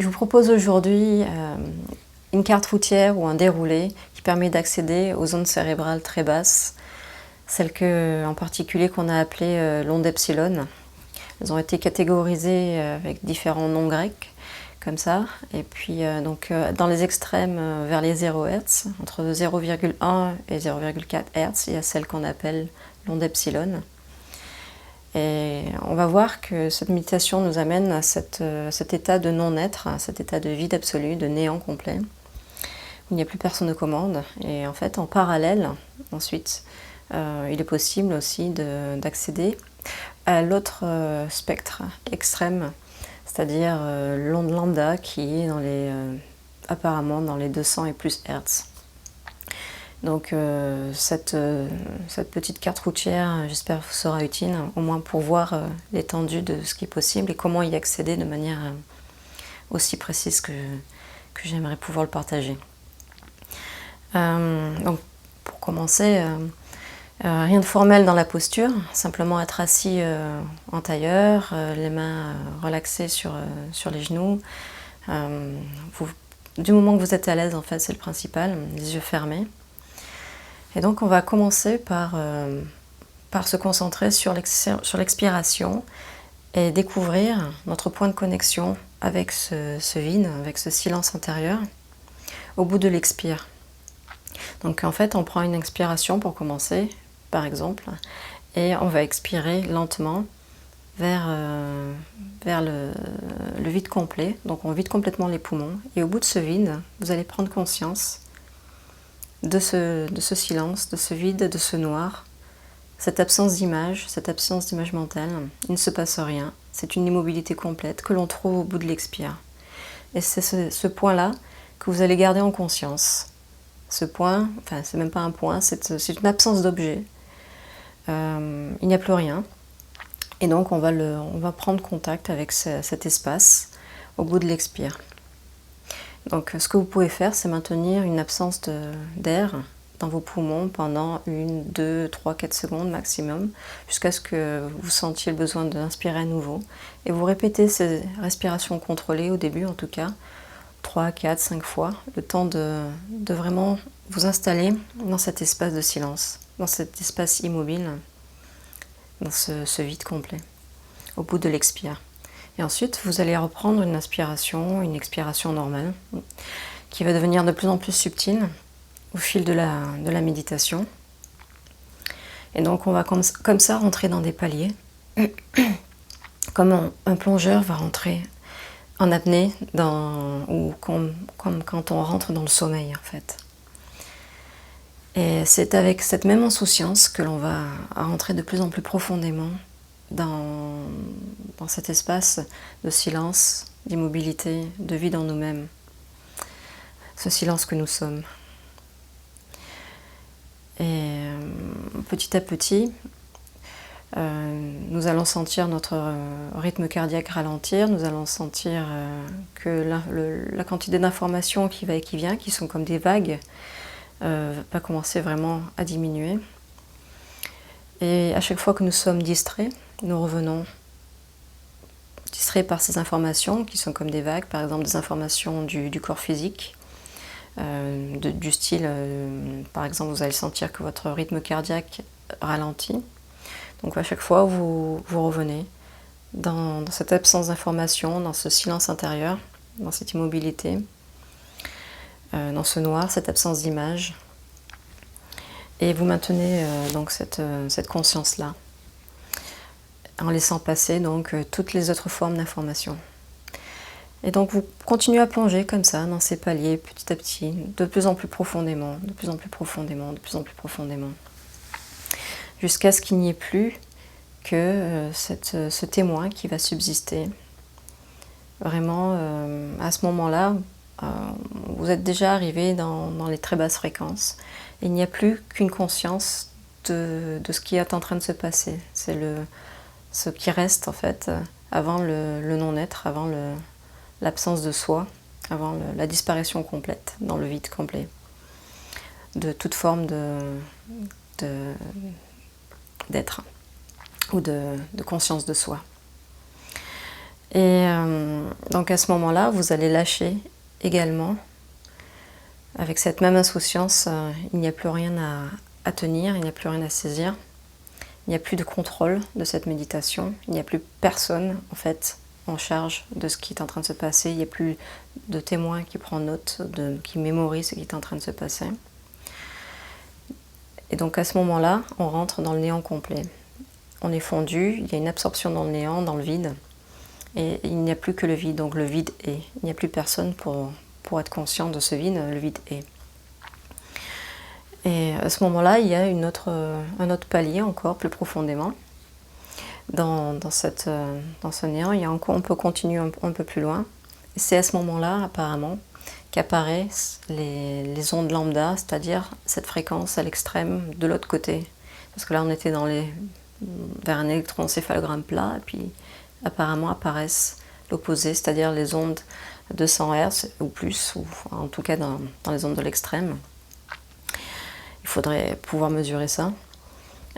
Je vous propose aujourd'hui une carte routière ou un déroulé qui permet d'accéder aux zones cérébrales très basses, celles en particulier qu'on a appelées l'onde epsilon. Elles ont été catégorisées avec différents noms grecs, comme ça. Et puis dans les extrêmes, vers les 0 Hz, entre 0,1 et 0,4 Hz, il y a celle qu'on appelle l'onde epsilon. Et on va voir que cette méditation nous amène à cet état de non-être, à cet état de vide absolu, de néant complet, où il n'y a plus personne aux commandes. Et en fait, en parallèle, ensuite, il est possible aussi d'accéder à l'autre spectre extrême, c'est-à-dire l'onde lambda qui est apparemment dans les 200 et plus Hertz. Donc cette petite carte routière, j'espère, vous sera utile, au moins pour voir l'étendue de ce qui est possible et comment y accéder de manière aussi précise que j'aimerais pouvoir le partager. Donc pour commencer, rien de formel dans la posture, simplement être assis en tailleur, les mains relaxées sur les genoux. Du moment que vous êtes à l'aise, en fait, c'est le principal, les yeux fermés. Et donc on va commencer par se concentrer sur l'expiration et découvrir notre point de connexion avec ce vide, avec ce silence intérieur, au bout de l'expire. Donc en fait on prend une expiration pour commencer, par exemple, et on va expirer lentement vers le vide complet. Donc on vide complètement les poumons et au bout de ce vide, vous allez prendre conscience de ce silence, de ce vide, de ce noir, cette absence d'image mentale. Il ne se passe rien, c'est une immobilité complète que l'on trouve au bout de l'expire. Et c'est ce point-là que vous allez garder en conscience. Ce point, enfin c'est même pas un point, c'est une absence d'objet. Il n'y a plus rien. Et donc on va prendre contact avec cet espace au bout de l'expire. Donc ce que vous pouvez faire, c'est maintenir une absence d'air dans vos poumons pendant 1, 2, 3, 4 secondes maximum, jusqu'à ce que vous sentiez le besoin d'inspirer à nouveau. Et vous répétez ces respirations contrôlées, au début en tout cas, 3, 4, 5 fois, le temps de vraiment vous installer dans cet espace de silence, dans cet espace immobile, dans ce vide complet, au bout de l'expire. Et ensuite, vous allez reprendre une expiration normale, qui va devenir de plus en plus subtile au fil de la méditation. Et donc, on va comme ça rentrer dans des paliers, comme un plongeur va rentrer en apnée, ou comme quand on rentre dans le sommeil, en fait. Et c'est avec cette même insouciance que l'on va rentrer de plus en plus profondément dans cet espace de silence, d'immobilité, de vide en nous-mêmes. Ce silence que nous sommes. Et petit à petit, nous allons sentir notre rythme cardiaque ralentir, nous allons sentir que la quantité d'informations qui va et qui vient, qui sont comme des vagues, va commencer vraiment à diminuer. Et à chaque fois que nous sommes distraits, nous revenons distraits par ces informations qui sont comme des vagues, par exemple des informations du corps physique, du style, par exemple, vous allez sentir que votre rythme cardiaque ralentit. Donc à chaque fois, vous revenez dans cette absence d'information, dans ce silence intérieur, dans cette immobilité, dans ce noir, cette absence d'image. Et vous maintenez donc cette conscience-là, en laissant passer donc toutes les autres formes d'information. Et donc vous continuez à plonger comme ça dans ces paliers petit à petit, de plus en plus profondément, de plus en plus profondément, de plus en plus profondément, jusqu'à ce qu'il n'y ait plus que ce témoin qui va subsister. Vraiment, à ce moment-là, vous êtes déjà arrivé dans les très basses fréquences. Il n'y a plus qu'une conscience de ce qui est en train de se passer. C'est ce qui reste en fait avant le non-être, avant l'absence de soi, avant la disparition complète, dans le vide complet, de toute forme d'être ou de conscience de soi. Et donc à ce moment-là, vous allez lâcher également. Avec cette même insouciance, il n'y a plus rien à tenir, il n'y a plus rien à saisir. Il n'y a plus de contrôle de cette méditation. Il n'y a plus personne, en fait, en charge de ce qui est en train de se passer. Il n'y a plus de témoin qui prend note, qui mémorise ce qui est en train de se passer. Et donc à ce moment-là, on rentre dans le néant complet. On est fondu, il y a une absorption dans le néant, dans le vide. Et il n'y a plus que le vide, donc le vide est. Il n'y a plus personne pour être conscient de ce vide, le vide est. Et à ce moment-là, il y a un autre palier encore plus profondément. Dans ce néant, on peut continuer un peu plus loin. C'est à ce moment-là, apparemment, qu'apparaissent les ondes lambda, c'est-à-dire cette fréquence à l'extrême de l'autre côté. Parce que là, on était vers un électroencéphalogramme plat, et puis apparemment apparaissent l'opposé, c'est-à-dire les ondes de 100 Hz ou plus, ou en tout cas dans les ondes de l'extrême. Il faudrait pouvoir mesurer ça.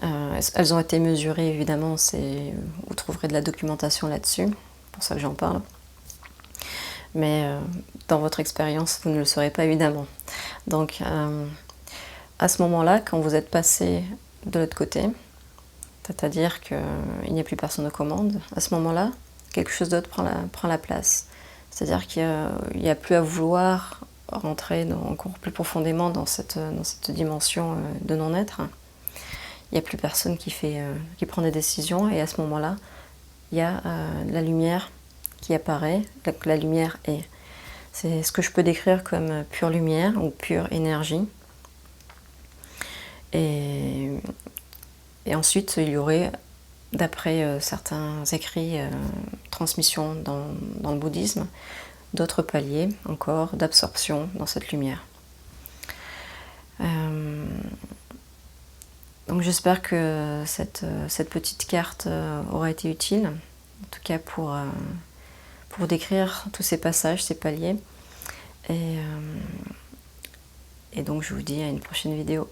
Elles ont été mesurées, évidemment, vous trouverez de la documentation là-dessus, c'est pour ça que j'en parle. Mais dans votre expérience, vous ne le saurez pas, évidemment. Donc, à ce moment-là, quand vous êtes passé de l'autre côté, c'est-à-dire qu'il n'y a plus personne aux commandes, à ce moment-là, quelque chose d'autre prend la place. C'est-à-dire qu'il n'y a plus à vouloir rentrer encore plus profondément dans cette dimension de non-être. Il n'y a plus personne qui prend des décisions, et à ce moment-là, il y a la lumière qui apparaît, la lumière est. C'est ce que je peux décrire comme pure lumière ou pure énergie. Et ensuite, il y aurait, d'après certains écrits, transmissions dans le bouddhisme, d'autres paliers encore d'absorption dans cette lumière. Donc j'espère que cette petite carte aura été utile, en tout cas pour décrire tous ces passages, ces paliers. Et donc je vous dis à une prochaine vidéo.